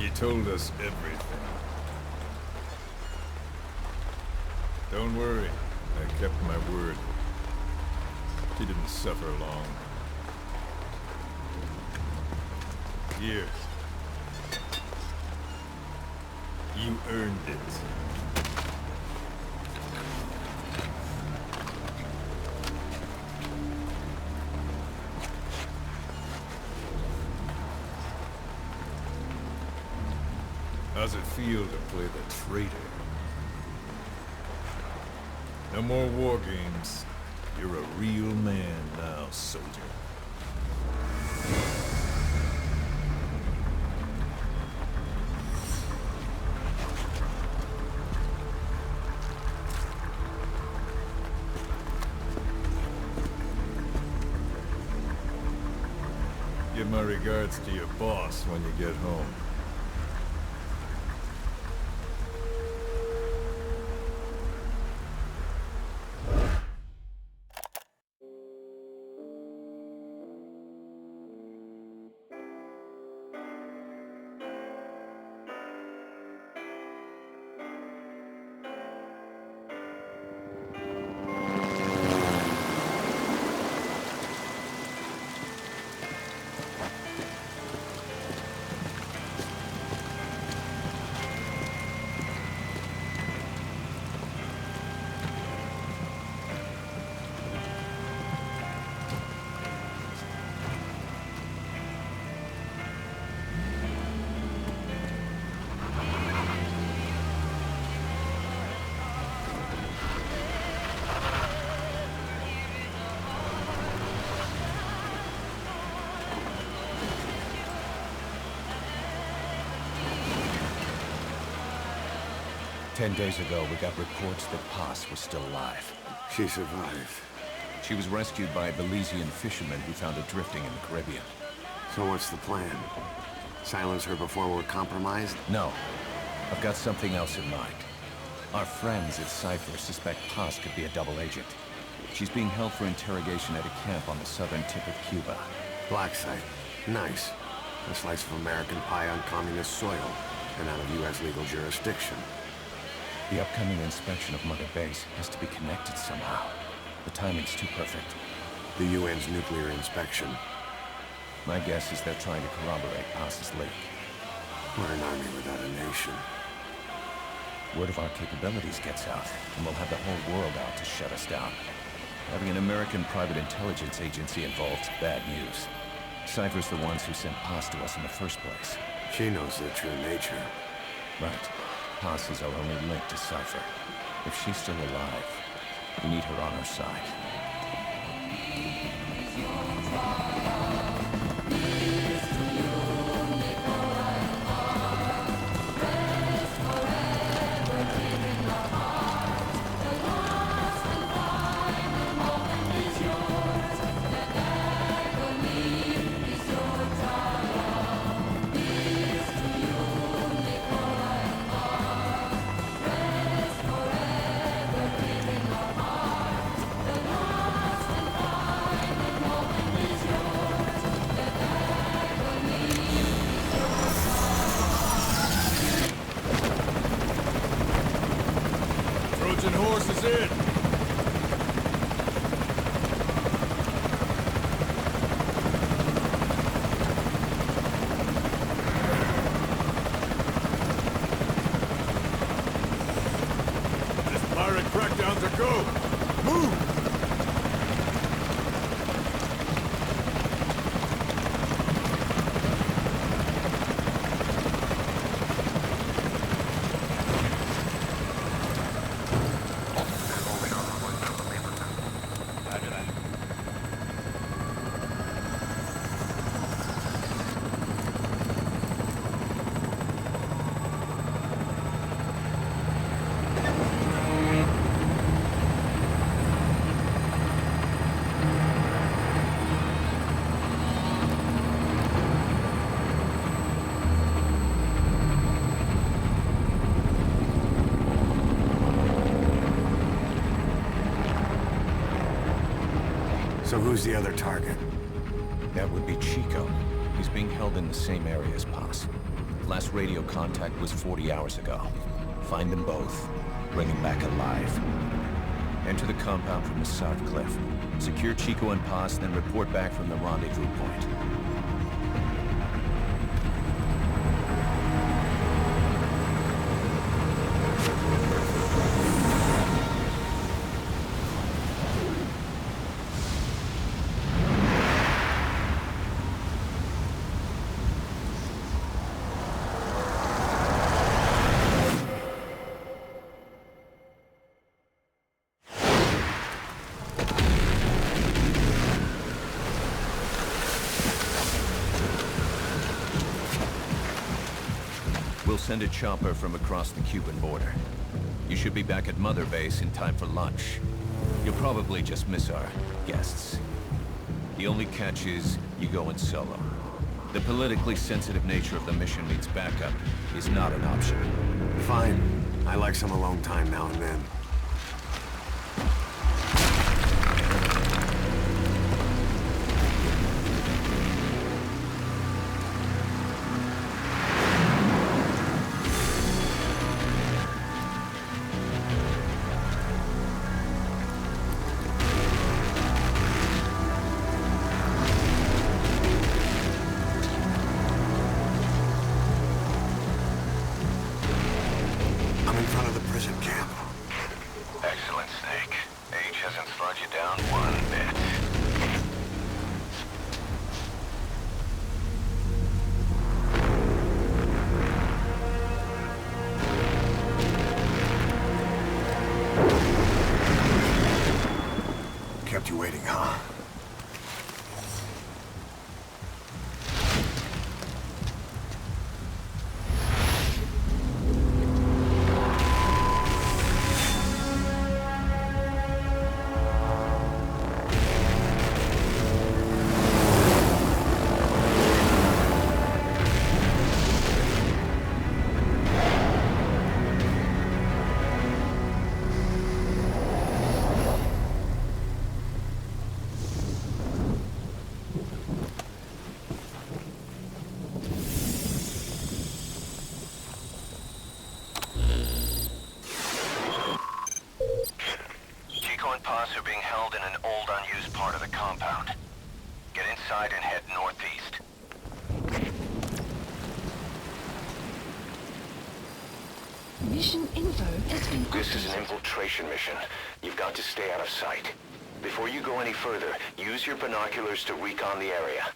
She told us everything. Don't worry, I kept my word. She didn't suffer long. Here. You earned it. How's it feel to play the traitor? No more war games. You're a real man now, soldier. Give my regards to your boss when you get home. "10 days ago, we got reports that Paz was still alive. She survived. She was rescued by a Belizean fisherman who found her drifting in the Caribbean. So what's the plan? Silence her before we're compromised? No. I've got something else in mind. Our friends at Cipher suspect Paz could be a double agent. She's being held for interrogation at a camp on the southern tip of Cuba. Black site. Nice. A slice of American pie on communist soil, and out of U.S. legal jurisdiction. The upcoming inspection of Mother Base has to be connected somehow. The timing's too perfect. The UN's nuclear inspection. My guess is they're trying to corroborate Paz's leak. We're an army without a nation. Word of our capabilities gets out, and we'll have the whole world out to shut us down. Having an American private intelligence agency involved's bad news. Cipher's the ones who sent Paz to us in the first place. She knows their true nature. Right. Paz is our only link to Cipher. If she's still alive, we need her on our side. Horses in! This pirate crackdown's a go! Move! So who's the other target? That would be Chico. He's being held in the same area as Paz. Last radio contact was 40 hours ago. Find them both. Bring them back alive. Enter the compound from the south cliff. Secure Chico and Paz, then report back from the rendezvous point. We'll send a chopper from across the Cuban border. You should be back at Mother Base in time for lunch. You'll probably just miss our guests. The only catch is you go in solo. The politically sensitive nature of the mission means backup is not an option. Fine. I like some alone time now and then. Kept you waiting, huh? Are being held in an old unused part of the compound. Get inside and head northeast. Mission info has been updated. This is an infiltration mission. You've got to stay out of sight. Before you go any further, use your binoculars to recon the area.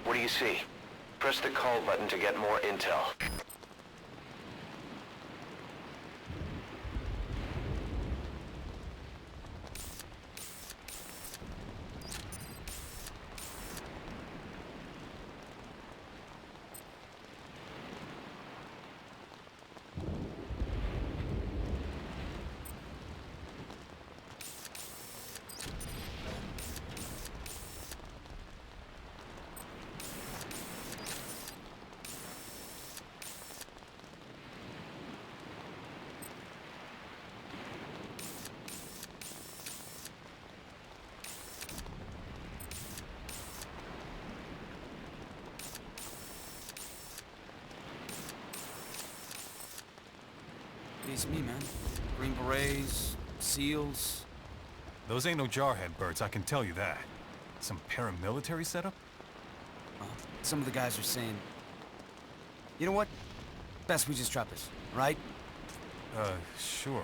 What do you see? Press the call button to get more intel. It's me, man. Green Berets, SEALs. Those ain't no jarhead birds, I can tell you that. Some paramilitary setup? Some of the guys are saying... You know what? Best we just drop this, right? Sure.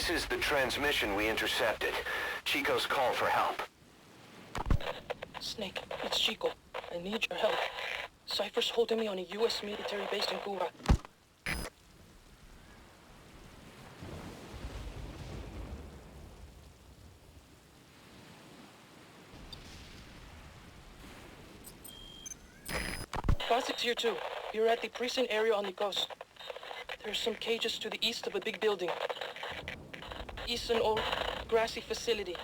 This is the transmission we intercepted. Chico's call for help. Snake, it's Chico. I need your help. Cipher's holding me on a U.S. military base in Cuba. Paz is here too. You're at the precinct area on the coast. There's some cages to the east of a big building. East an old grassy facility.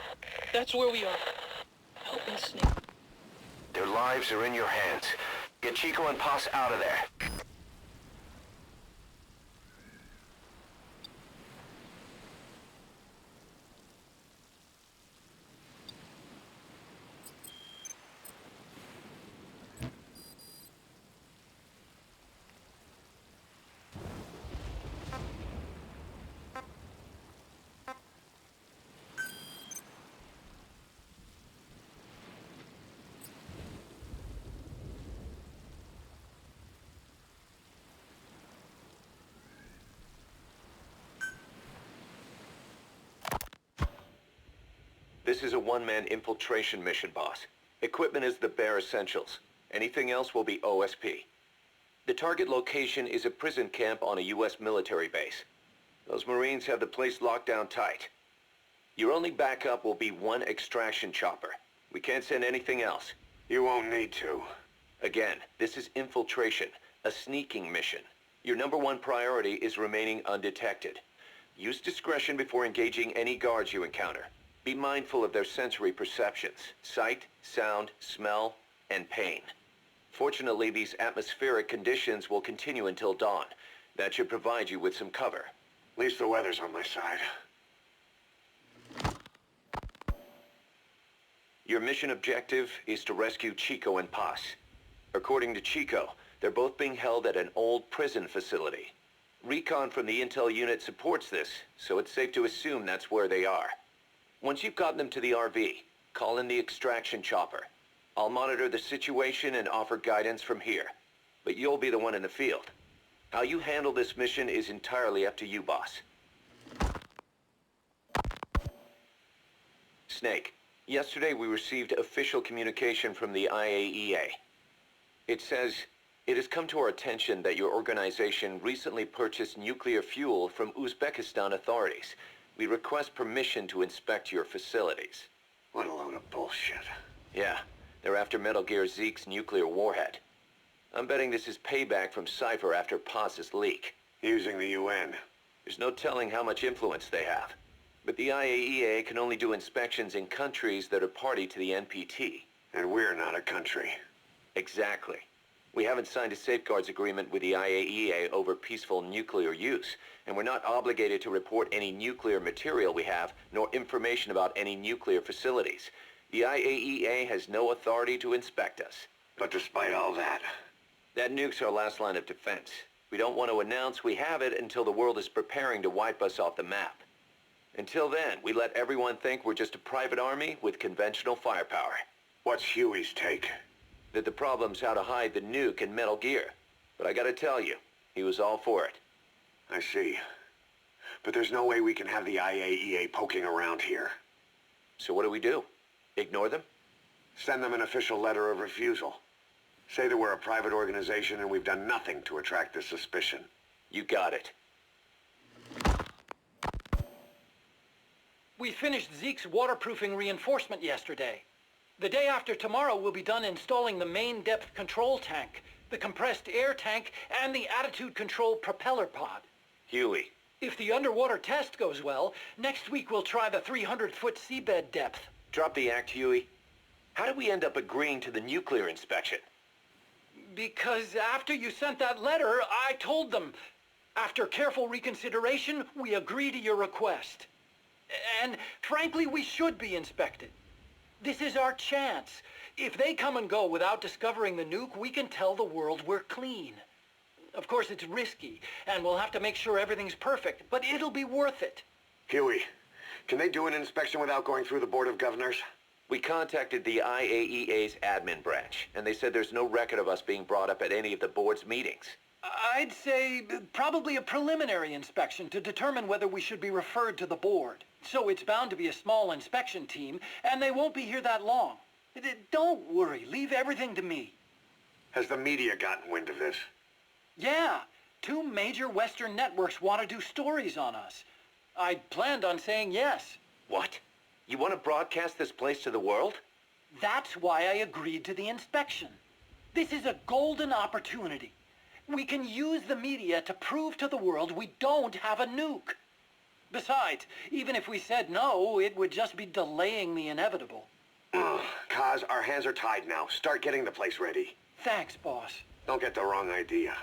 That's where we are. Help me, Snake. Their lives are in your hands. Get Chico and Paz out of there. This is a one-man infiltration mission, boss. Equipment is the bare essentials. Anything else will be OSP. The target location is a prison camp on a U.S. military base. Those Marines have the place locked down tight. Your only backup will be one extraction chopper. We can't send anything else. You won't need to. Again, this is infiltration, a sneaking mission. Your #1 priority is remaining undetected. Use discretion before engaging any guards you encounter. Be mindful of their sensory perceptions, sight, sound, smell, and pain. Fortunately, these atmospheric conditions will continue until dawn. That should provide you with some cover. At least the weather's on my side. Your mission objective is to rescue Chico and Paz. According to Chico, they're both being held at an old prison facility. Recon from the intel unit supports this, so it's safe to assume that's where they are. Once you've gotten them to the RV, call in the extraction chopper. I'll monitor the situation and offer guidance from here, but you'll be the one in the field. How you handle this mission is entirely up to you, boss. Snake, yesterday we received official communication from the IAEA. It says, it has come to our attention that your organization recently purchased nuclear fuel from Uzbekistan authorities. We request permission to inspect your facilities. What a load of bullshit. Yeah, they're after Metal Gear Zeke's nuclear warhead. I'm betting this is payback from Cipher after Paz's leak. Using the UN. There's no telling how much influence they have. But the IAEA can only do inspections in countries that are party to the NPT. And we're not a country. Exactly. We haven't signed a safeguards agreement with the IAEA over peaceful nuclear use, and we're not obligated to report any nuclear material we have, nor information about any nuclear facilities. The IAEA has no authority to inspect us. But despite all that... That nuke's our last line of defense. We don't want to announce we have it until the world is preparing to wipe us off the map. Until then, we let everyone think we're just a private army with conventional firepower. What's Huey's take? That the problem's how to hide the nuke in Metal Gear. But I gotta tell you, he was all for it. I see. But there's no way we can have the IAEA poking around here. So what do? Ignore them? Send them an official letter of refusal. Say that we're a private organization and we've done nothing to attract this suspicion. You got it. We finished Zeke's waterproofing reinforcement yesterday. The day after tomorrow, we'll be done installing the main depth control tank, the compressed air tank, and the attitude control propeller pod. Huey. If the underwater test goes well, next week we'll try the 300-foot seabed depth. Drop the act, Huey. How did we end up agreeing to the nuclear inspection? Because after you sent that letter, I told them. After careful reconsideration, we agree to your request. And frankly, we should be inspected. This is our chance. If they come and go without discovering the nuke, we can tell the world we're clean. Of course, it's risky, and we'll have to make sure everything's perfect, but it'll be worth it. Huey, can they do an inspection without going through the Board of Governors? We contacted the IAEA's admin branch, and they said there's no record of us being brought up at any of the board's meetings. I'd say probably a preliminary inspection to determine whether we should be referred to the board. So it's bound to be a small inspection team, and they won't be here that long. Don't worry, leave everything to me. Has the media gotten wind of this? Yeah, 2 major Western networks want to do stories on us. I planned on saying yes. What? You want to broadcast this place to the world? That's why I agreed to the inspection. This is a golden opportunity. We can use the media to prove to the world we don't have a nuke. Besides, even if we said no, it would just be delaying the inevitable. Kaz, our hands are tied now. Start getting the place ready. Thanks, boss. Don't get the wrong idea.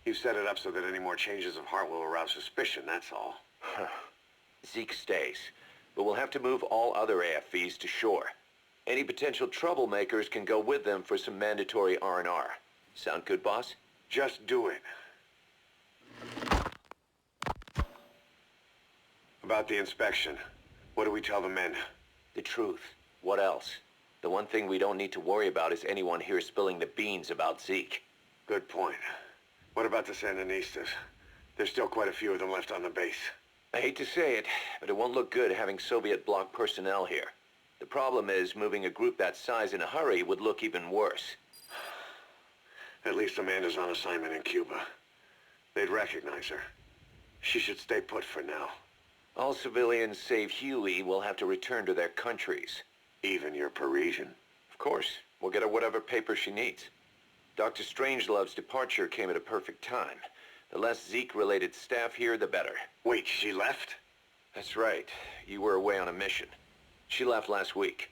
You set it up so that any more changes of heart will arouse suspicion, that's all. Zeke stays, but we'll have to move all other AFVs to shore. Any potential troublemakers can go with them for some mandatory R&R. Sound good, boss? Just do it. About the inspection, what do we tell the men? The truth. What else? The one thing we don't need to worry about is anyone here spilling the beans about Zeke. Good point. What about the Sandinistas? There's still quite a few of them left on the base. I hate to say it, but it won't look good having Soviet bloc personnel here. The problem is, moving a group that size in a hurry would look even worse. At least Amanda's on assignment in Cuba. They'd recognize her. She should stay put for now. All civilians save Huey will have to return to their countries. Even your Parisian? Of course. We'll get her whatever paper she needs. Dr. Strangelove's departure came at a perfect time. The less Zeke-related staff here, the better. Wait, she left? That's right. You were away on a mission. She left last week.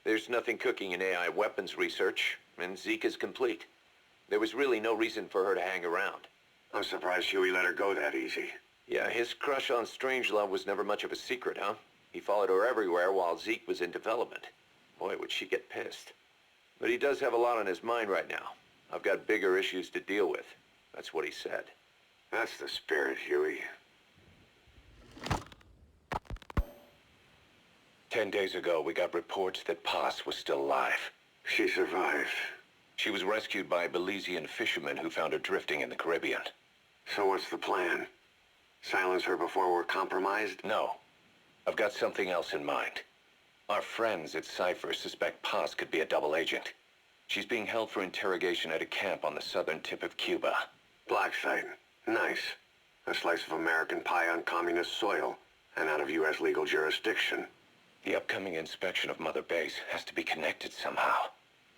There's nothing cooking in AI weapons research, and Zeke is complete. There was really no reason for her to hang around. I'm surprised Huey let her go that easy. Yeah, his crush on Strangelove was never much of a secret, huh? He followed her everywhere while Zeke was in development. Boy, would she get pissed. But he does have a lot on his mind right now. I've got bigger issues to deal with. That's what he said. That's the spirit, Huey. 10 days ago, we got reports that Paz was still alive. She survived. She was rescued by Belizean fishermen who found her drifting in the Caribbean. So what's the plan? Silence her before we're compromised? No. I've got something else in mind. Our friends at Cipher suspect Paz could be a double agent. She's being held for interrogation at a camp on the southern tip of Cuba. Black site. Nice. A slice of American pie on communist soil, and out of U.S. legal jurisdiction. The upcoming inspection of Mother Base has to be connected somehow.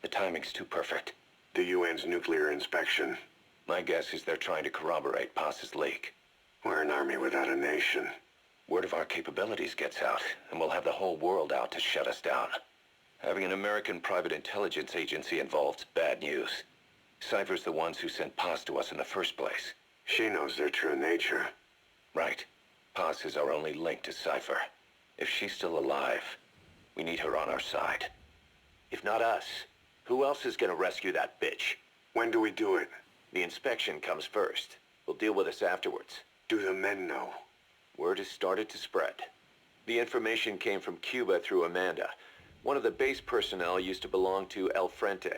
The timing's too perfect. The UN's nuclear inspection. My guess is they're trying to corroborate Paz's leak. We're an army without a nation. Word of our capabilities gets out, and we'll have the whole world out to shut us down. Having an American private intelligence agency involved's bad news. Cipher's the ones who sent Paz to us in the first place. She knows their true nature. Right. Paz is our only link to Cipher. If she's still alive, we need her on our side. If not us, who else is gonna rescue that bitch? When do we do it? The inspection comes first. We'll deal with us afterwards. Do the men know? Word has started to spread. The information came from Cuba through Amanda. One of the base personnel used to belong to El Frente.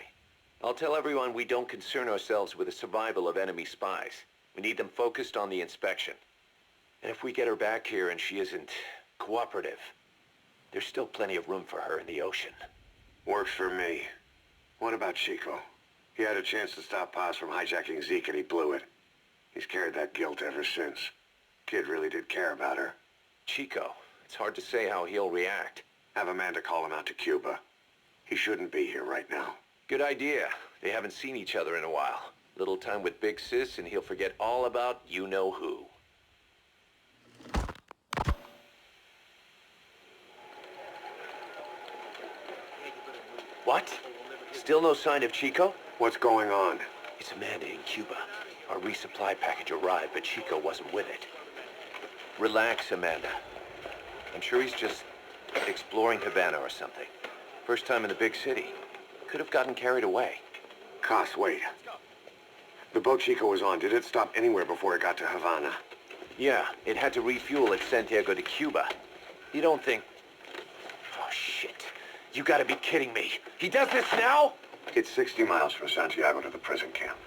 I'll tell everyone we don't concern ourselves with the survival of enemy spies. We need them focused on the inspection. And if we get her back here and she isn't cooperative, there's still plenty of room for her in the ocean. Works for me. What about Chico? He had a chance to stop Paz from hijacking Zeke and he blew it. He's carried that guilt ever since. Kid really did care about her. Chico, it's hard to say how he'll react. Have Amanda call him out to Cuba. He shouldn't be here right now. Good idea. They haven't seen each other in a while. Little time with Big Sis and he'll forget all about you-know-who. What? Still no sign of Chico? What's going on? It's Amanda in Cuba. Our resupply package arrived, but Chico wasn't with it. Relax, Amanda. I'm sure he's just exploring Havana or something. First time in the big city. Could have gotten carried away. Cos, wait. The boat Chico was on, did it stop anywhere before it got to Havana? Yeah, it had to refuel at Santiago de Cuba. You don't think... Oh, shit. You gotta be kidding me. He does this now? It's 60 miles from Santiago to the prison camp.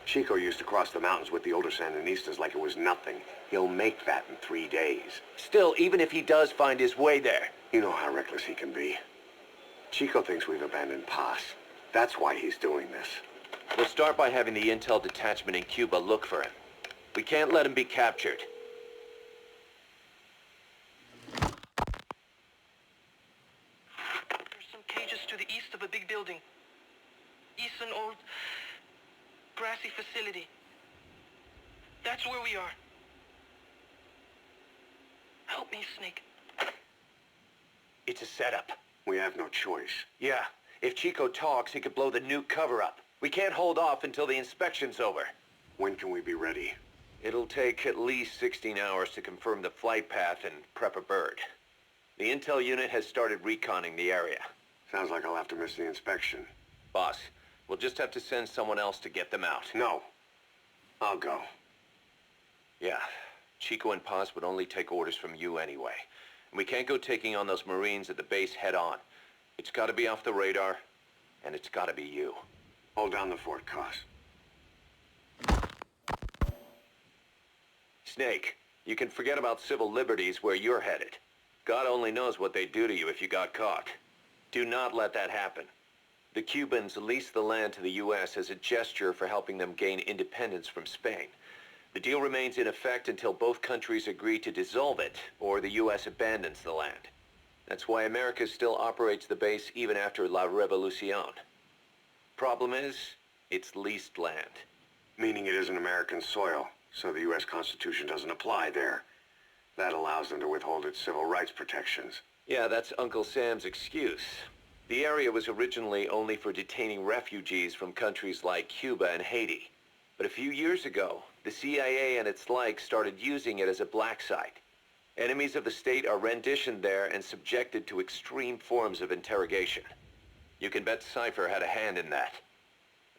Chico used to cross the mountains with the older Sandinistas like it was nothing. He'll make that in 3 days. Still, even if he does find his way there. You know how reckless he can be. Chico thinks we've abandoned Paz. That's why he's doing this. We'll start by having the intel detachment in Cuba look for him. We can't let him be captured. There's some cages to the east of a big building. East an old grassy facility. That's where we are. Help me, Snake. It's a setup. We have no choice. Yeah, if Chico talks, he could blow the nuke cover up. We can't hold off until the inspection's over. When can we be ready? It'll take at least 16 hours to confirm the flight path and prep a bird. The intel unit has started reconning the area. Sounds like I'll have to miss the inspection. Boss, we'll just have to send someone else to get them out. No. I'll go. Yeah, Chico and Paz would only take orders from you anyway. And we can't go taking on those Marines at the base head on. It's gotta be off the radar, and it's gotta be you. Hold down the fort, Cos. Snake, you can forget about civil liberties where you're headed. God only knows what they'd do to you if you got caught. Do not let that happen. The Cubans leased the land to the U.S. as a gesture for helping them gain independence from Spain. The deal remains in effect until both countries agree to dissolve it, or the U.S. abandons the land. That's why America still operates the base even after La Revolucion. Problem is, it's leased land. Meaning it isn't American soil, so the U.S. Constitution doesn't apply there. That allows them to withhold its civil rights protections. Yeah, that's Uncle Sam's excuse. The area was originally only for detaining refugees from countries like Cuba and Haiti. But a few years ago, the CIA and its like started using it as a black site. Enemies of the state are renditioned there and subjected to extreme forms of interrogation. You can bet Cipher had a hand in that.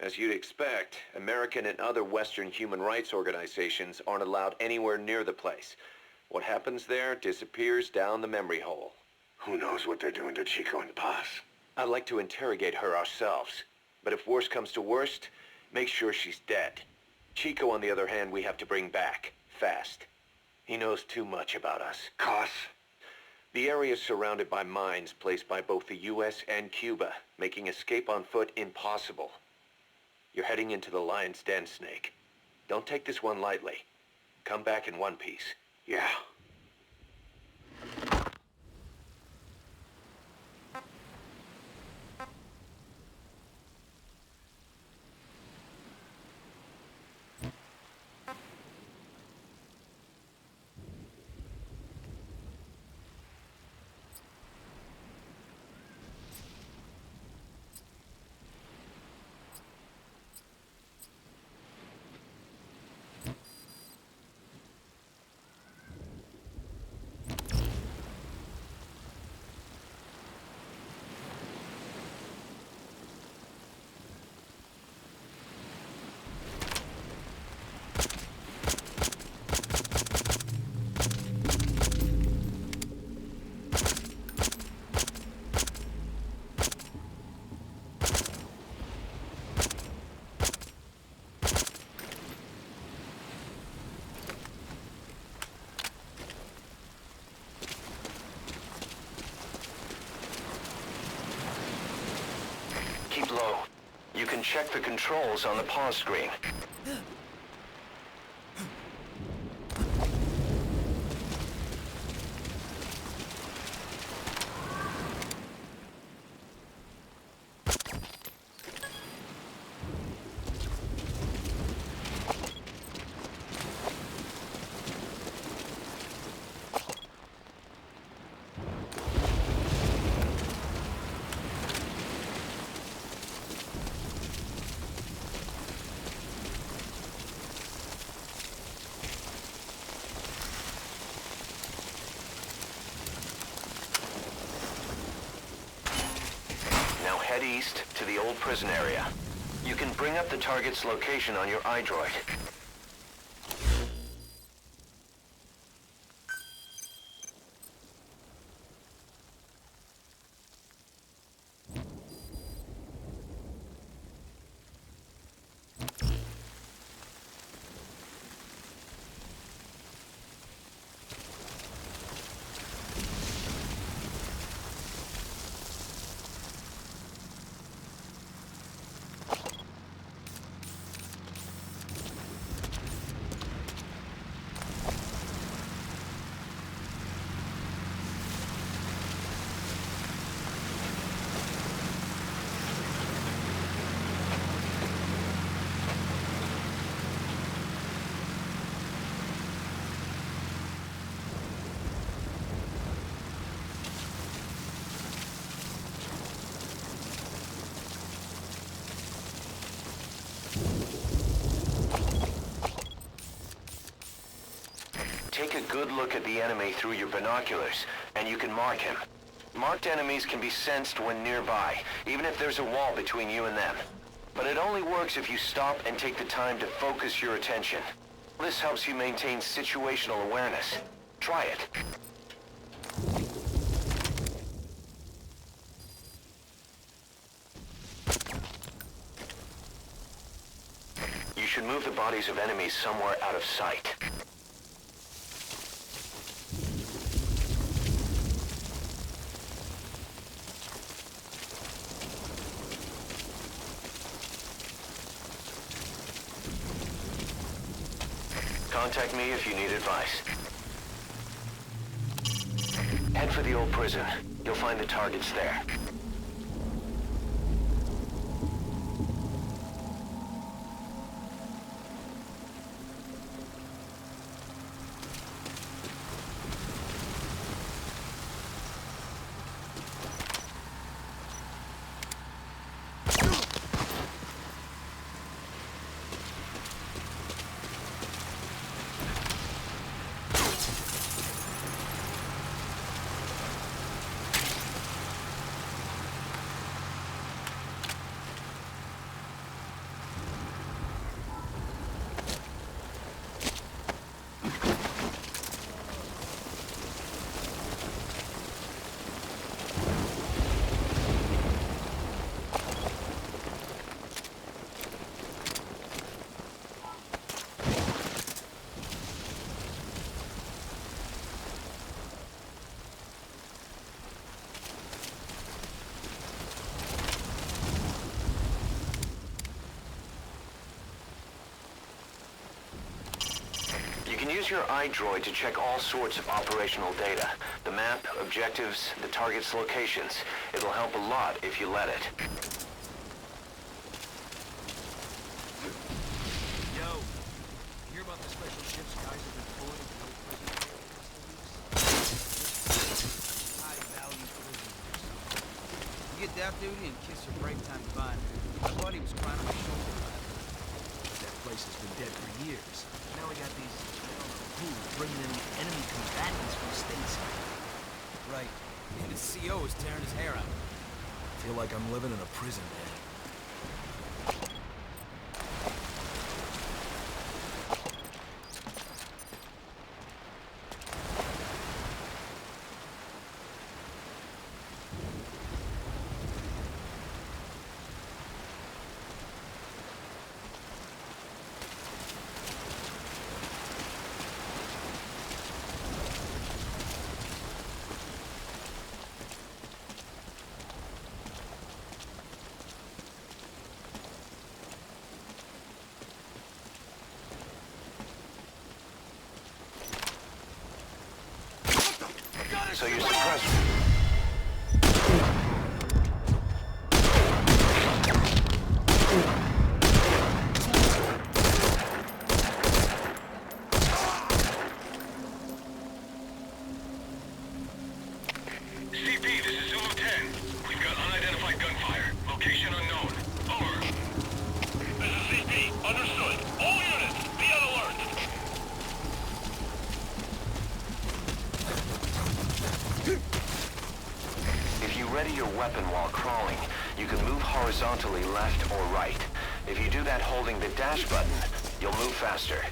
As you'd expect, American and other Western human rights organizations aren't allowed anywhere near the place. What happens there disappears down the memory hole. Who knows what they're doing to Chico and Paz? I'd like to interrogate her ourselves. But if worst comes to worst, make sure she's dead. Chico, on the other hand, we have to bring back. Fast. He knows too much about us. Cos? The area is surrounded by mines placed by both the U.S. and Cuba, making escape on foot impossible. You're heading into the lion's den, Snake. Don't take this one lightly. Come back in one piece. Yeah. Keep low. You can check the controls on the pause screen. Head east to the old prison area. You can bring up the target's location on your iDroid. take a good look at the enemy through your binoculars, and you can mark him. Marked enemies can be sensed when nearby, even if there's a wall between you and them. But it only works if you stop and take the time to focus your attention. This helps you maintain situational awareness. Try it. You should move the bodies of enemies somewhere out of sight. Contact me if you need advice. Head for the old prison. You'll find the targets there. Use your iDroid to check all sorts of operational data. The map, objectives, the target's locations. It'll help a lot if you let it. Yo, hear about the special ships guys have been pulling in the old prison high value prisoners. You get that duty and kiss your break time divine. My buddy was crying on my shoulder. That place has been dead for years. Now we got these bringing in enemy combatants from stateside. Right. And his CO is tearing his hair out. I feel like I'm living in a prison, man. So you suppress... CP, this is Zulu 10. We've got unidentified gunfire. Location unknown. Over. This is CP. Understood. All units, be on alert. If you ready your weapon while crawling, you can move horizontally left or right. If you do that holding the dash button, you'll move faster.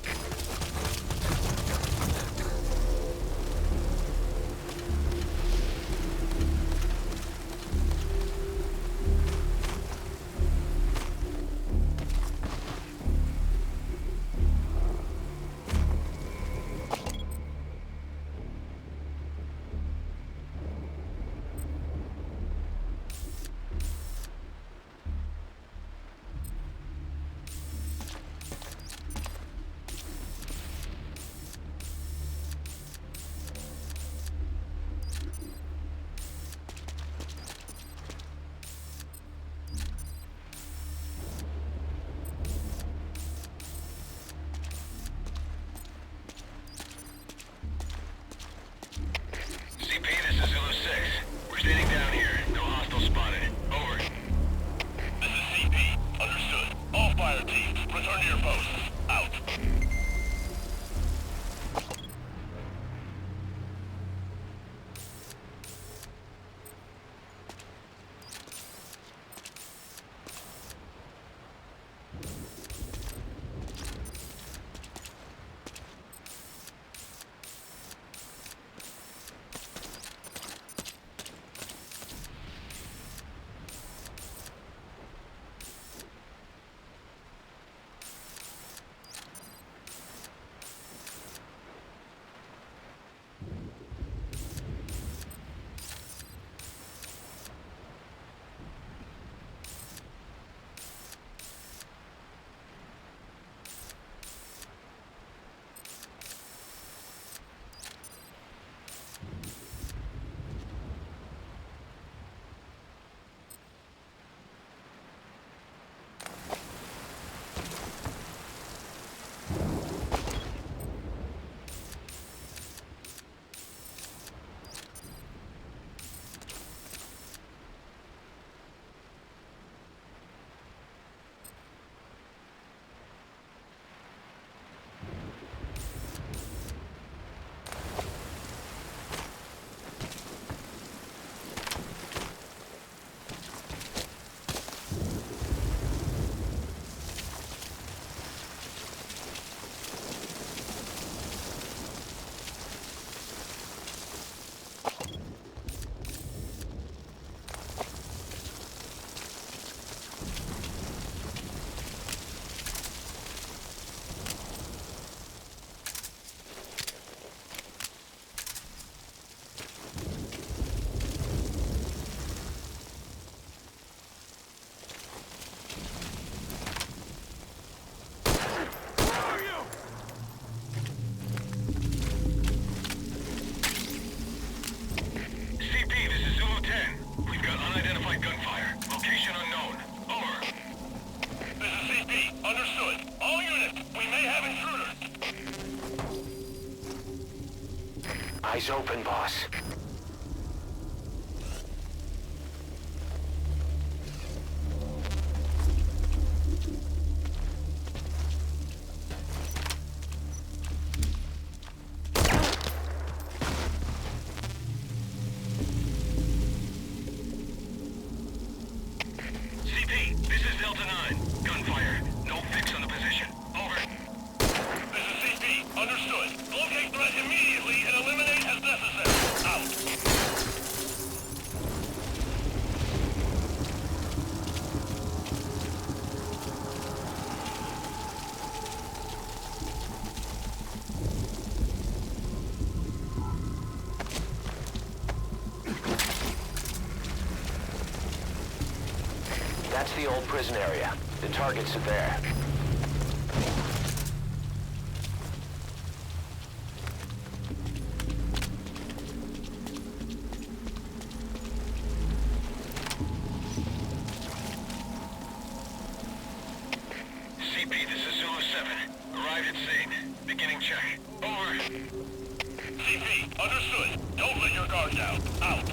Eyes open, boss. CP, this is Delta 9. Gunfire. No fix on the position. Over. This is CP. Understood. Locate threat immediately and eliminate as necessary. Out. That's the old prison area. The targets are there. CP, this is Zulu 7. Arrived at scene. Beginning check. Over. CP, understood. Don't let your guard down. Out.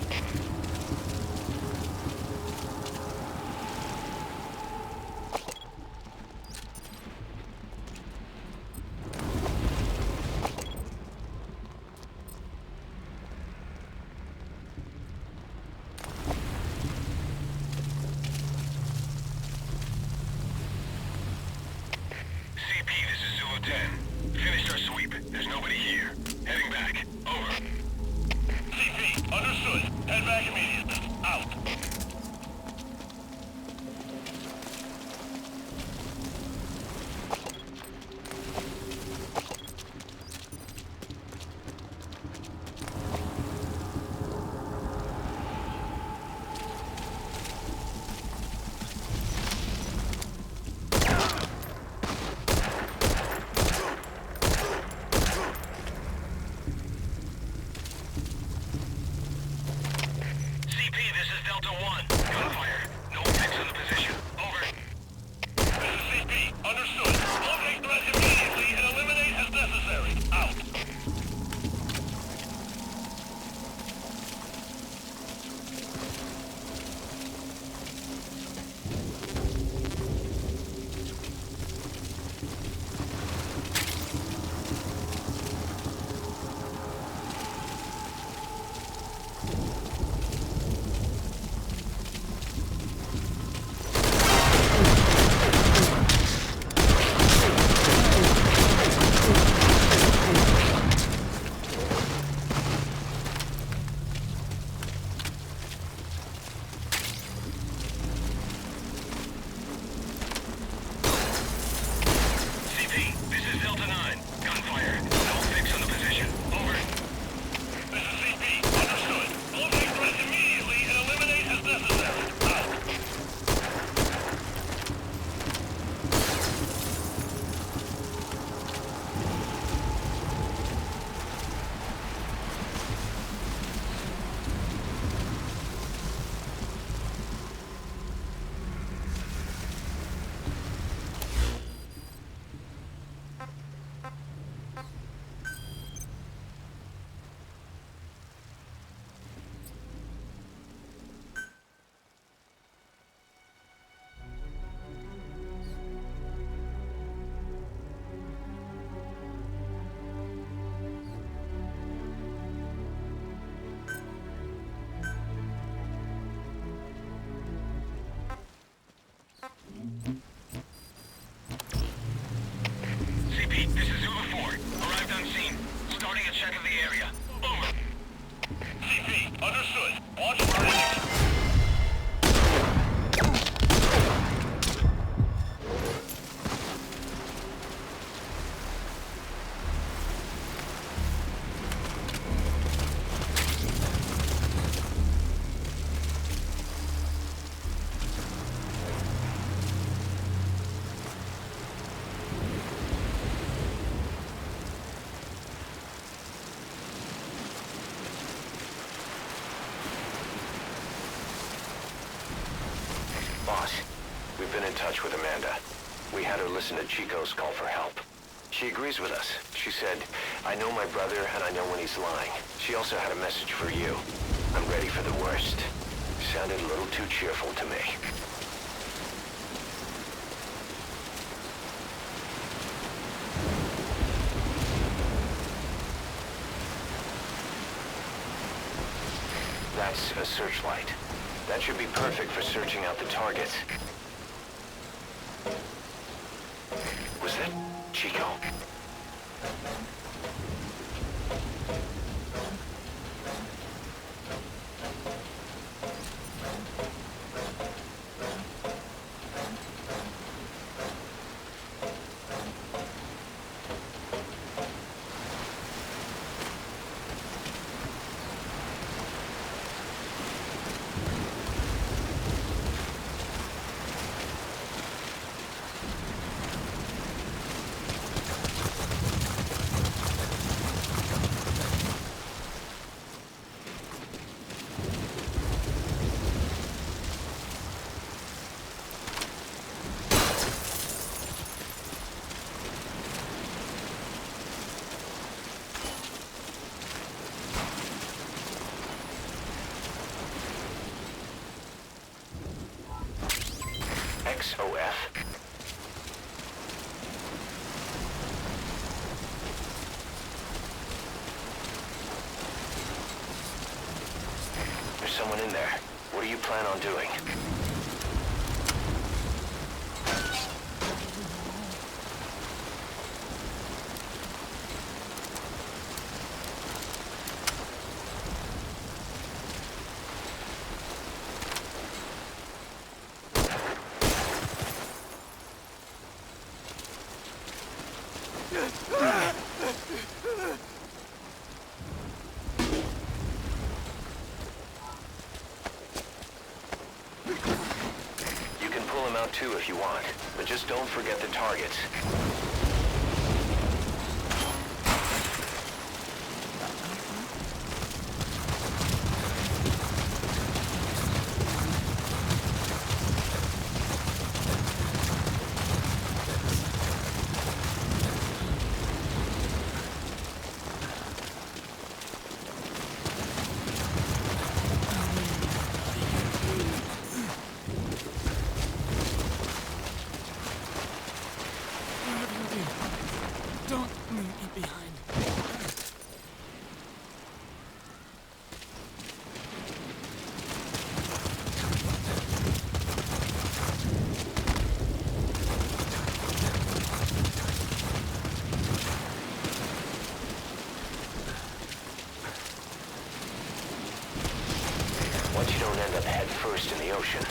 CP, this is Zulu 10. Finished our sweep. There's nobody here. Heading back. Over. CP, understood. Head back immediately. Out. CP, this is Delta 1. Gunfire. No fix on the position. Over. This is CP. Understood. Locate threat immediately and eliminate as necessary. Out. CP, this is Delta 9. Gunfire. No fix on the position. Over. This is CP. Understood. Locate threat immediately and eliminate as necessary. Out. CP, this is Zulu 4. Arrived on scene. Starting a check of the area. Over. CP, understood. Watch for enemies. Boss, we've been in touch with Amanda. We had her listen to Chico's call for help. She agrees with us. She said, I know my brother and I know when he's lying. She also had a message for you. I'm ready for the worst. Sounded a little too cheerful to me. That's a searchlight. That should be perfect for searching out the targets. Was that Chico? XOF. There's someone in there. What do you plan on doing? Too if you want, but just don't forget the targets. Once you don't end up head first in the ocean.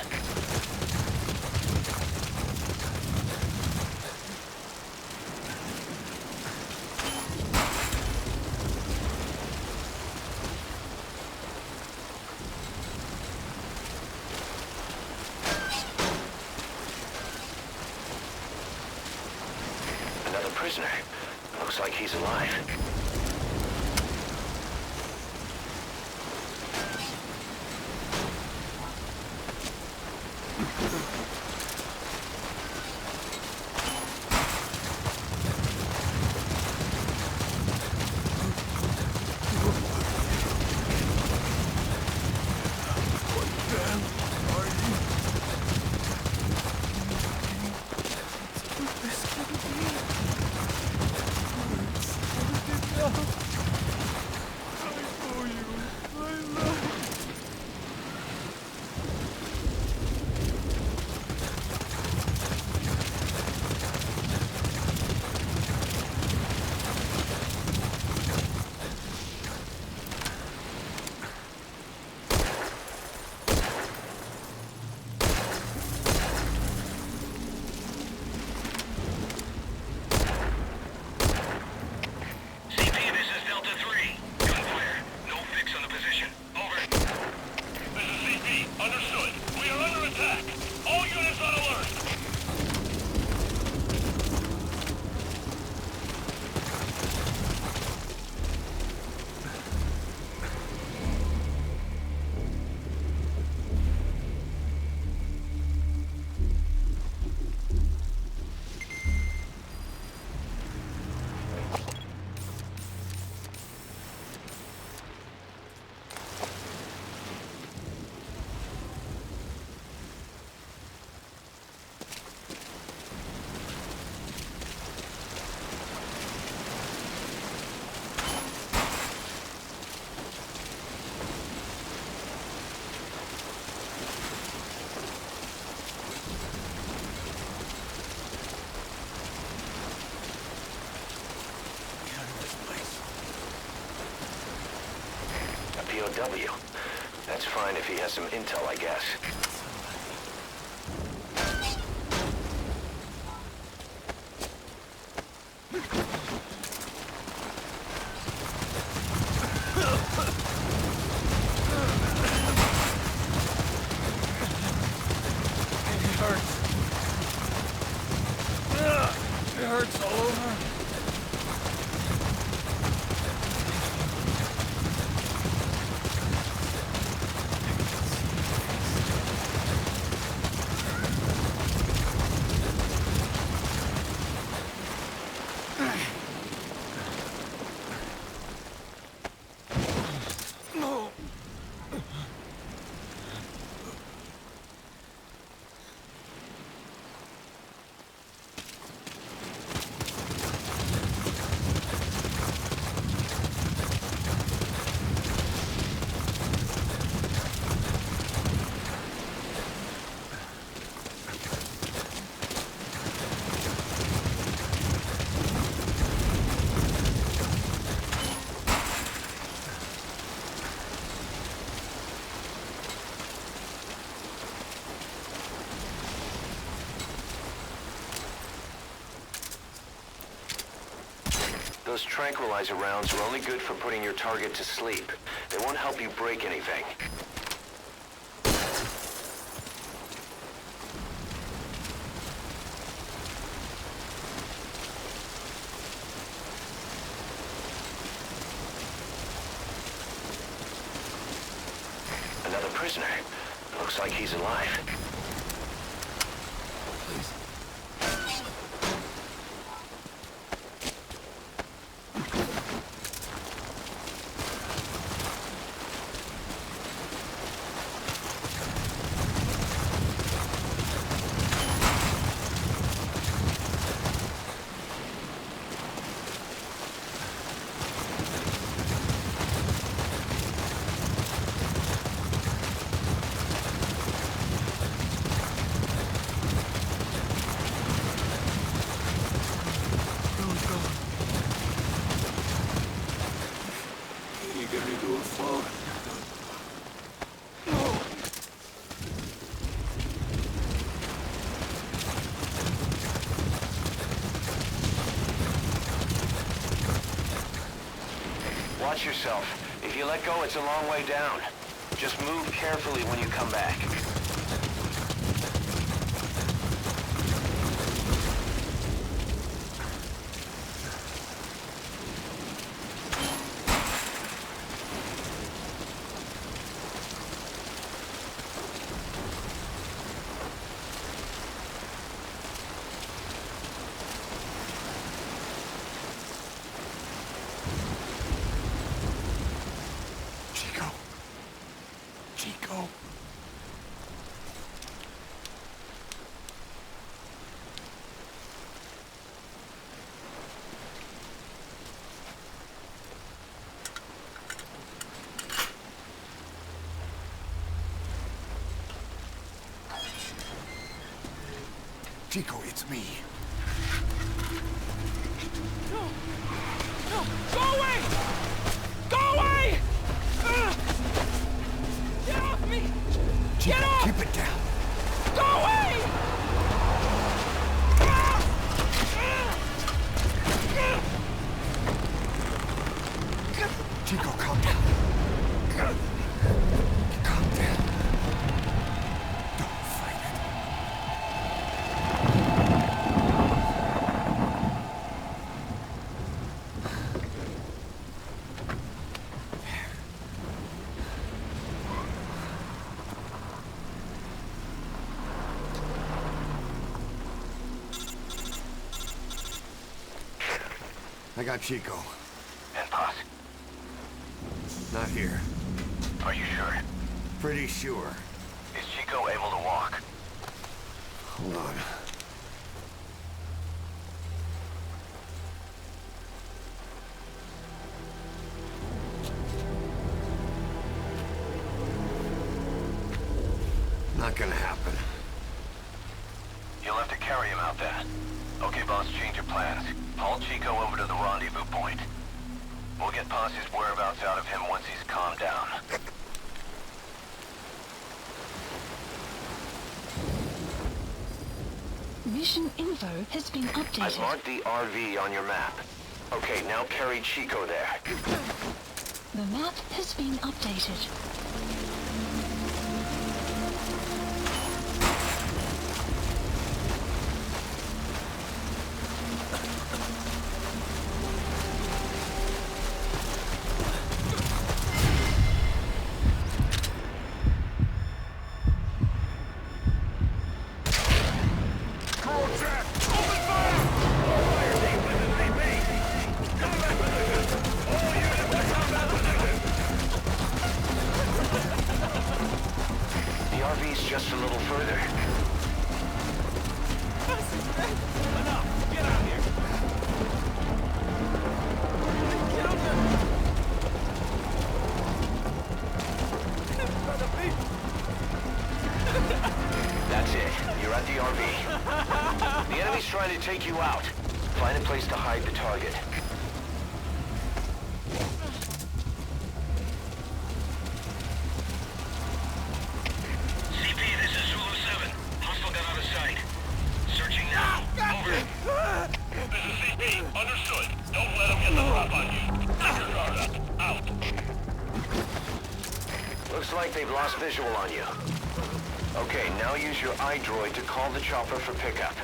Another prisoner. Looks like he's alive. W. That's fine if he has some intel, I guess. It hurts all over. Those tranquilizer rounds are only good for putting your target to sleep. They won't help you break anything. Another prisoner. Looks like he's alive. Watch yourself. If you let go, it's a long way down. Just move carefully when you come back. Chico. Chico, it's me. No! No! Go away! Go away! Get off me! Chico, Get off! keep it down. Go away! Chico, calm down. Calm down. Don't fight it. I got Chico. And Paz? Not here. Are you sure? Pretty sure. Is Chico able to walk? Hold on. Not gonna happen. You'll have to carry him out then. Okay, boss, change your plans. Haul Chico over to the rendezvous point. We'll get Paz's whereabouts out of him once he's calmed down. Mission info has been updated. I've marked the RV on your map. Okay, now carry Chico there. The map has been updated. Just a little further. That's it. You're at the RV. The enemy's trying to take you out. Find a place to hide the target. Looks like they've lost visual on you. Okay, now use your iDroid to call the chopper for pickup.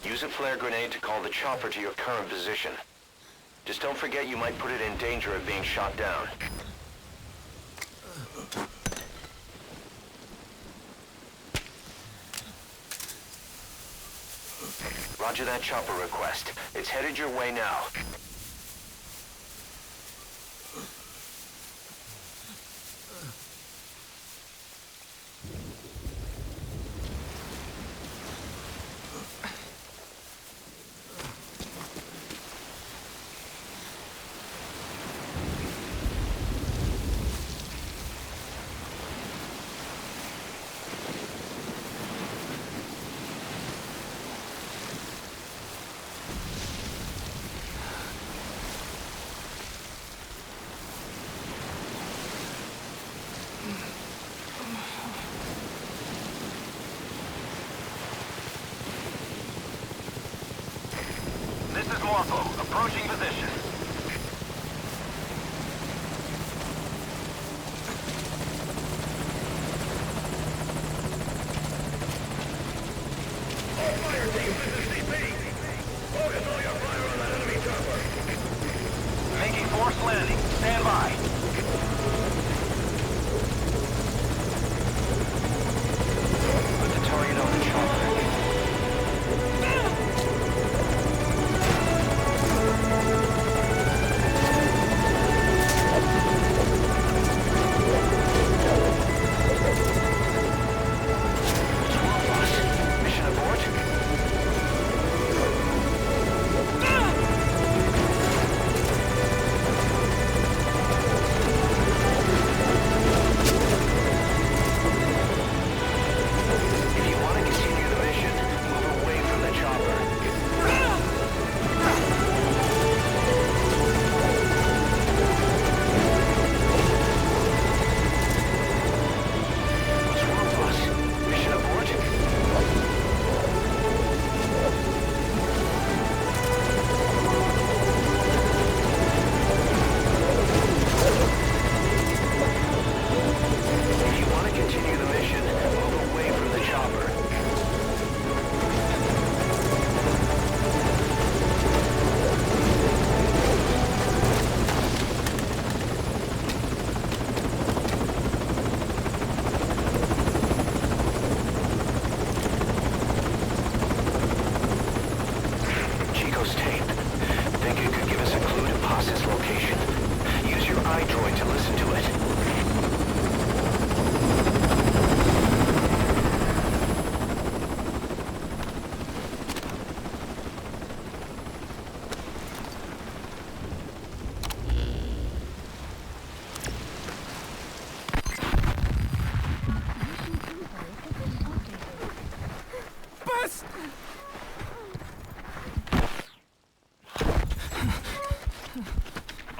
Use a flare grenade to call the chopper to your current position. Just don't forget you might put it in danger of being shot down. Roger that chopper request. It's headed your way now. Approaching position. All fire teams, this is CP. Focus all your fire on that enemy chopper. Making forced landing. Stand by. Put the target on the chopper.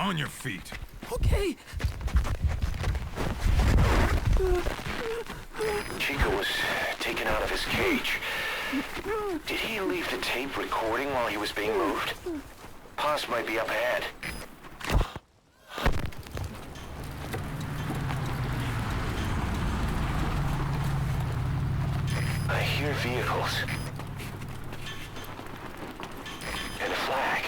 On your feet. Okay. Chico was taken out of his cage. Did he leave the tape recording while he was being moved? Paz might be up ahead. I hear vehicles. And a flag.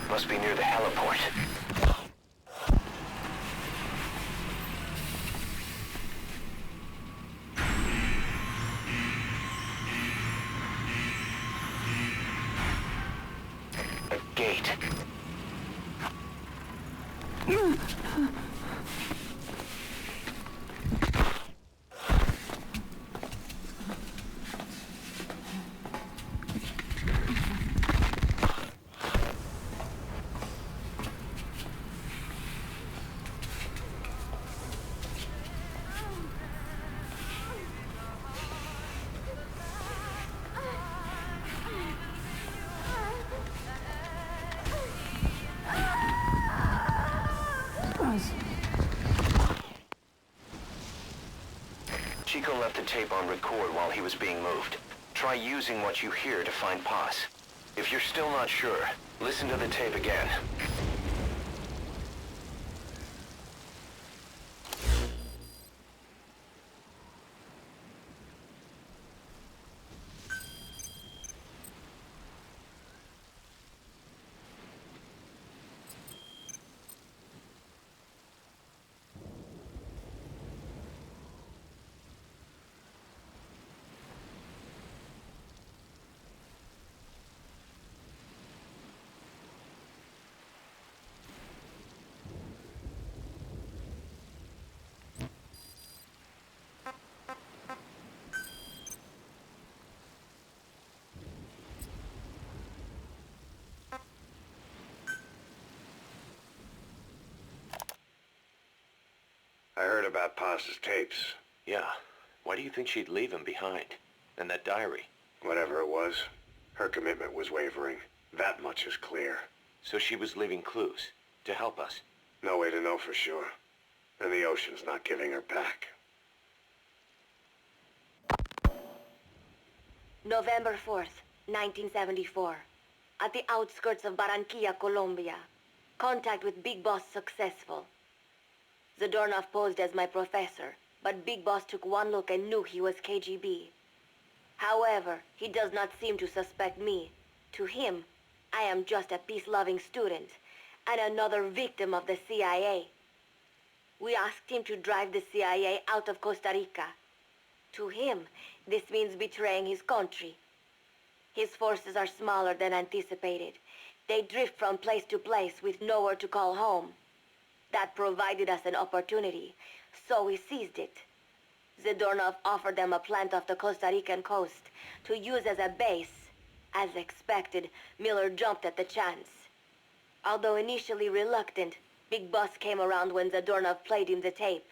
Must be near the heliport. A gate. Chico left the tape on record while he was being moved. Try using what you hear to find Paz. If you're still not sure, listen to the tape again. I heard about Paz's tapes. Yeah. Why do you think she'd leave him behind? And that diary? Whatever it was, her commitment was wavering. That much is clear. So she was leaving clues to help us? No way to know for sure. And the ocean's not giving her back. November 4th, 1974. At the outskirts of Barranquilla, Colombia. Contact with Big Boss successful. Zadornov posed as my professor, but Big Boss took one look and knew he was KGB. However, he does not seem to suspect me. To him, I am just a peace-loving student, and another victim of the CIA. We asked him to drive the CIA out of Costa Rica. To him, this means betraying his country. His forces are smaller than anticipated. They drift from place to place with nowhere to call home. That provided us an opportunity, so we seized it. Zadornov offered them a plant off the Costa Rican coast to use as a base. As expected, Miller jumped at the chance. Although initially reluctant, Big Boss came around when Zadornov played him the tape.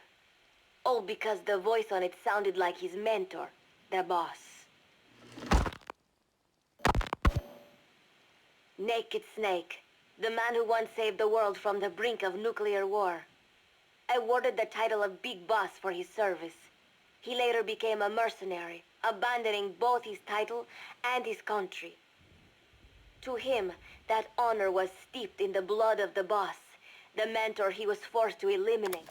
All because the voice on it sounded like his mentor, the boss. Naked Snake, the man who once saved the world from the brink of nuclear war. Awarded the title of Big Boss for his service. He later became a mercenary, abandoning both his title and his country. To him, that honor was steeped in the blood of the boss, the mentor he was forced to eliminate.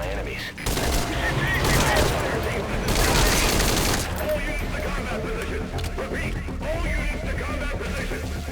enemies. All units to combat position. Repeat, all units to combat position.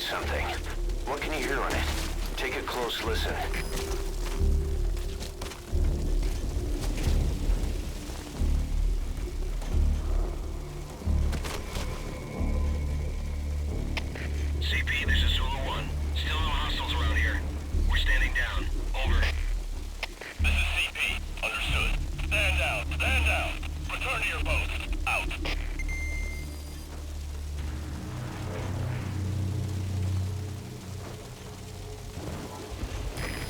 you something. What can you hear on it? Take a close listen. CP, this is Zulu 1. Still no hostiles around here. We're standing down. Over. This is CP. Understood. Stand down. Stand down. Return to your post. Out.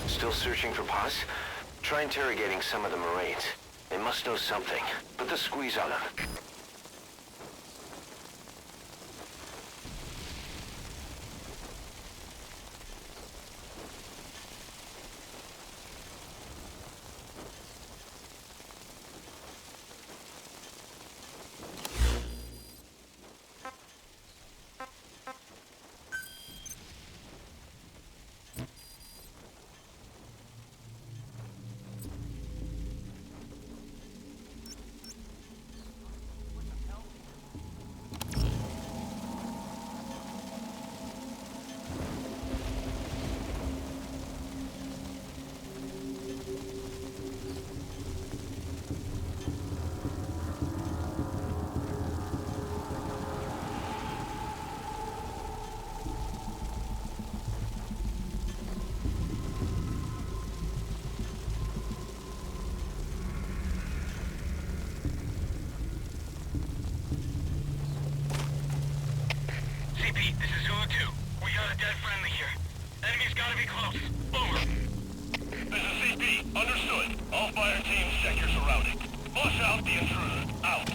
Still searching for Paz? Try interrogating some of the Marines. They must know something. Put the squeeze on them. CP, this is Zulu 2. We got a dead friendly here. Enemy's gotta be close. Over. This is CP. Understood. All fire teams check your surroundings. Flush out the intruder. Out.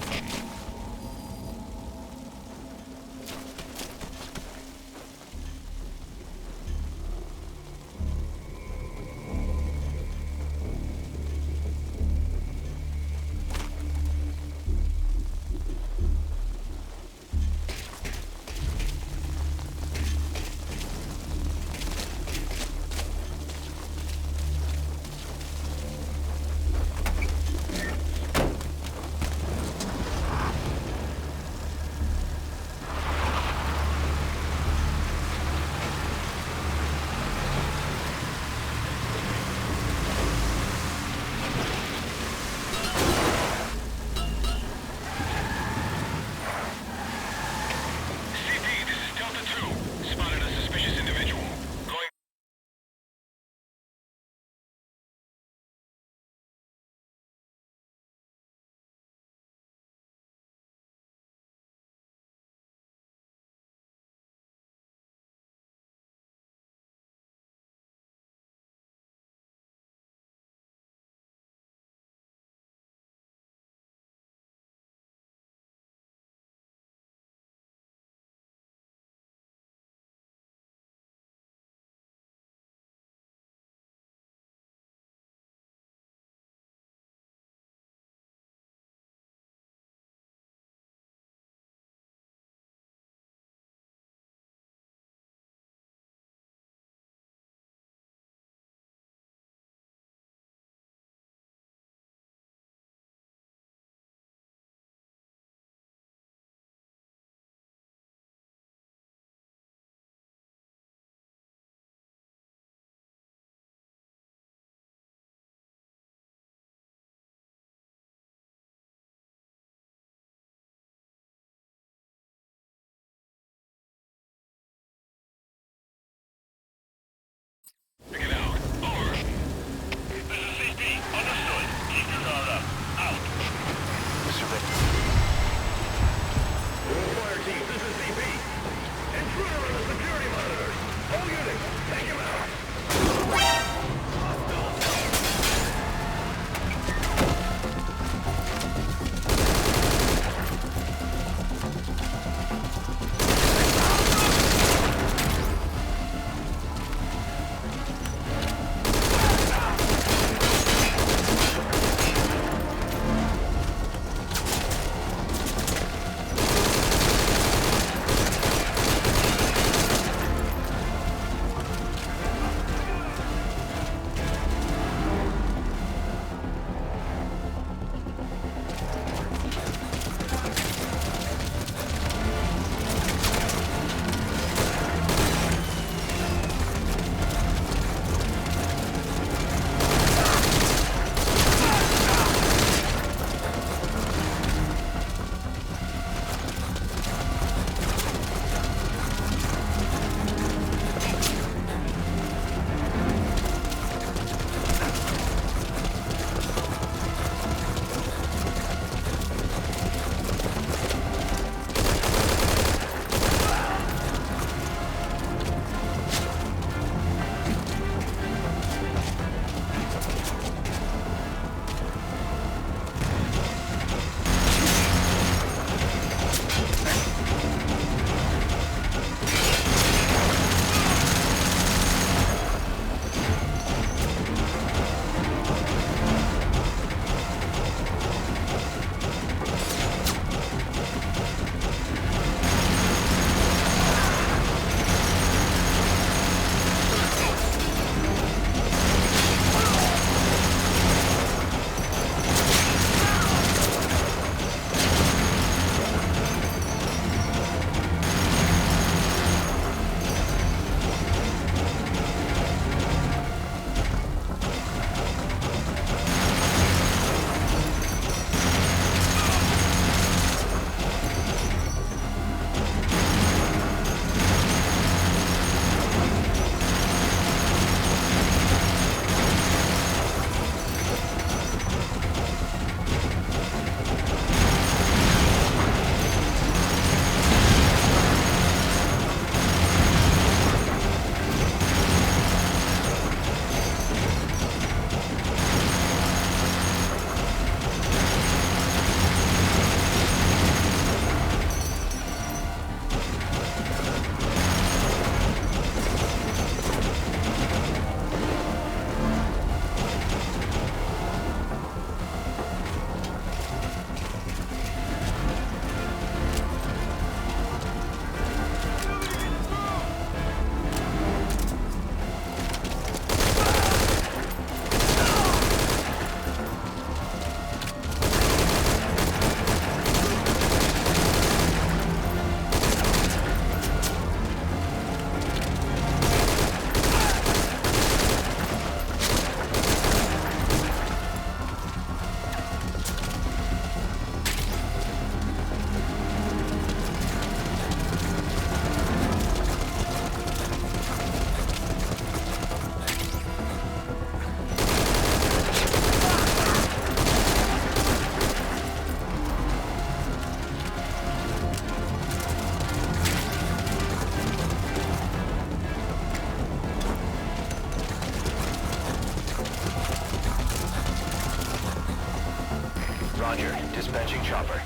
Roger. Dispatching chopper.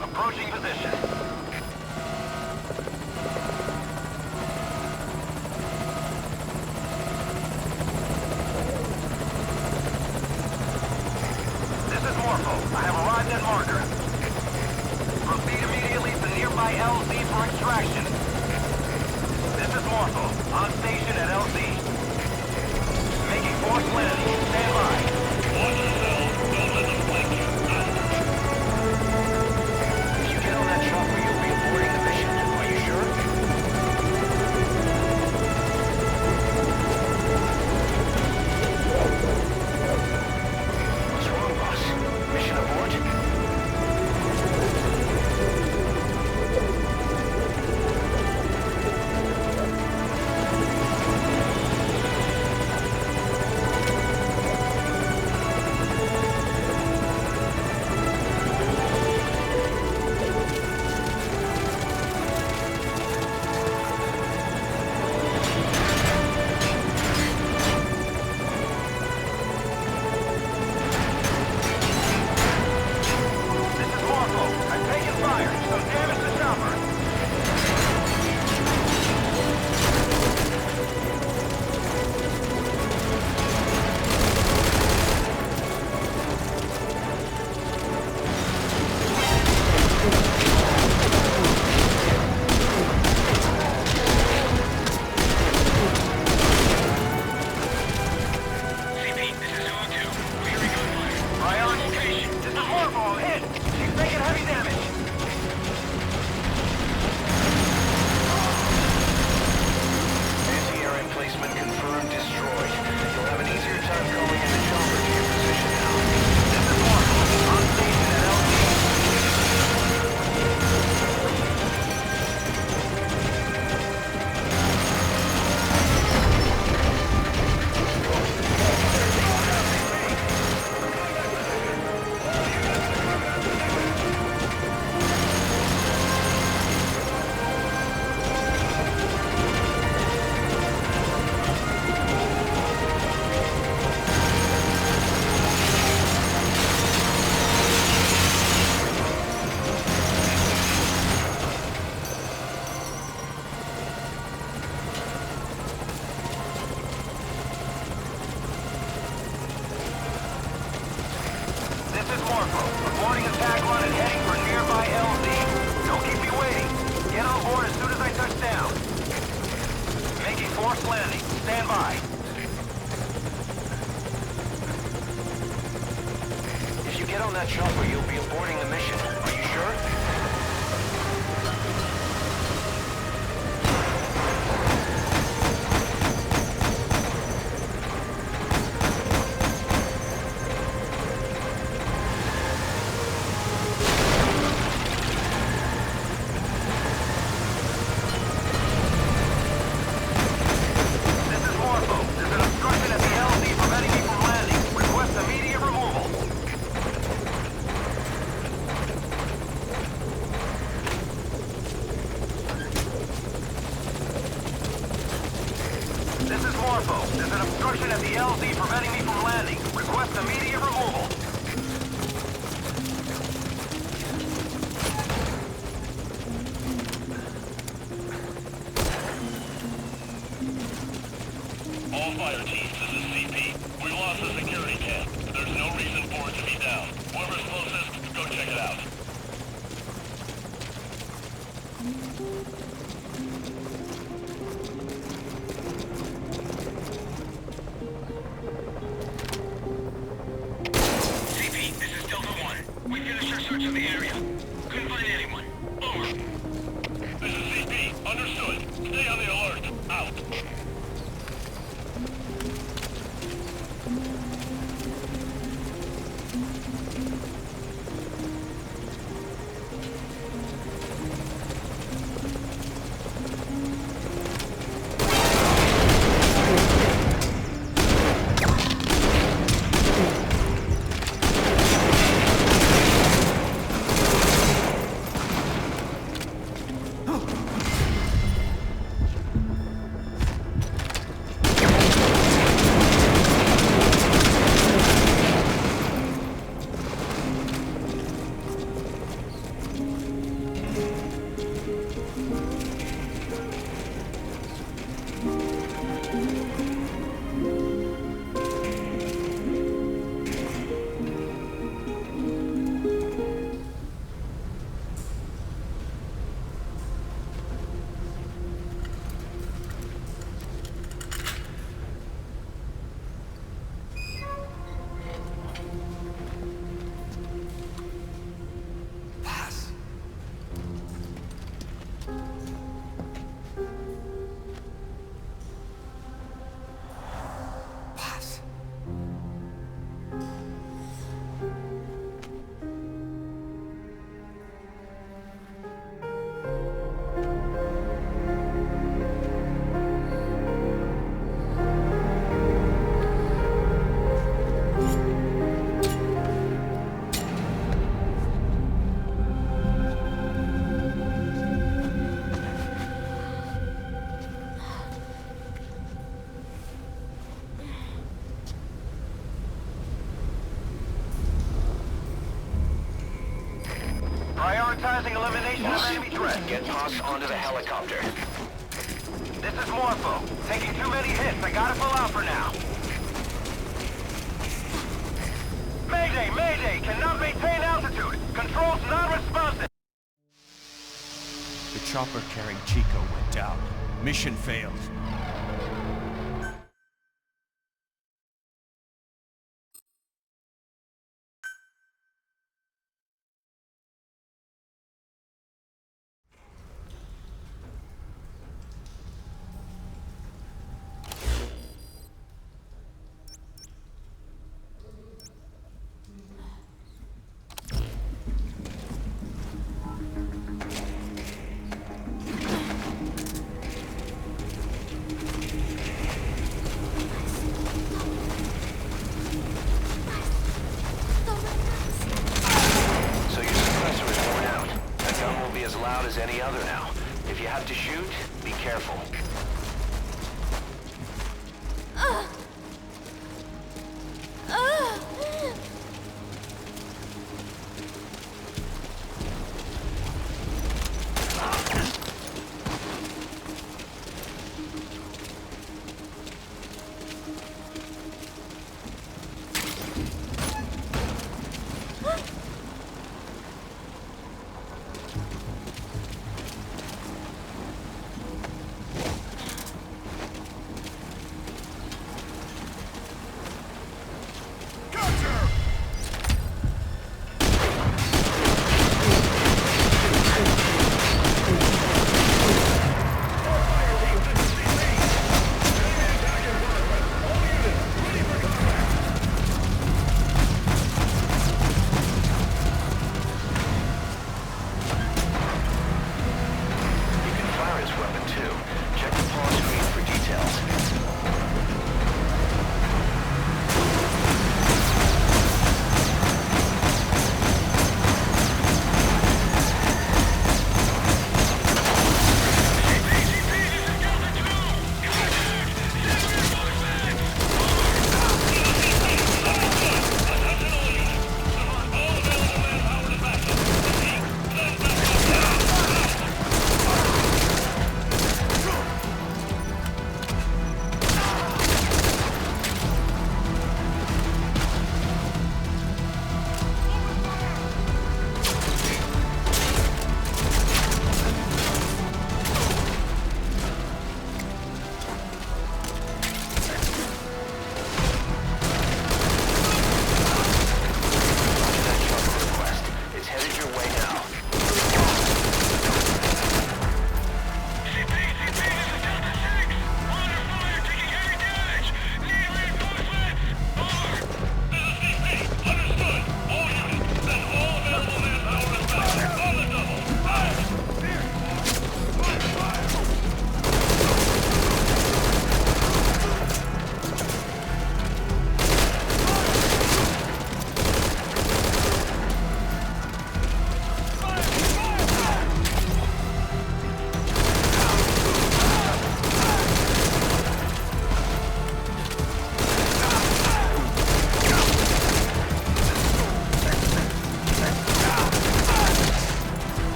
Approaching position. This is Morpho. I have arrived at marker. Proceed immediately to nearby LZ for extraction. This is Morpho. On station at LZ. Making forced landing. Stand by. Watch yourself. Don't let them flank you. Get on that chopper, you'll be aborting the mission. Are you sure? What's wrong, boss? Mission abort? We finished our search of the area. Couldn't find anyone. Over. This is CP. Understood. Stay on the alert. Out. Prioritizing elimination of enemy threat. Get Paz onto the helicopter. This is Morpho. Taking too many hits. I gotta pull out for now. Mayday! Mayday! Cannot maintain altitude. Controls non-responsive. The chopper carrying Chico went down. Mission failed. As any other now. If you have to shoot, be careful.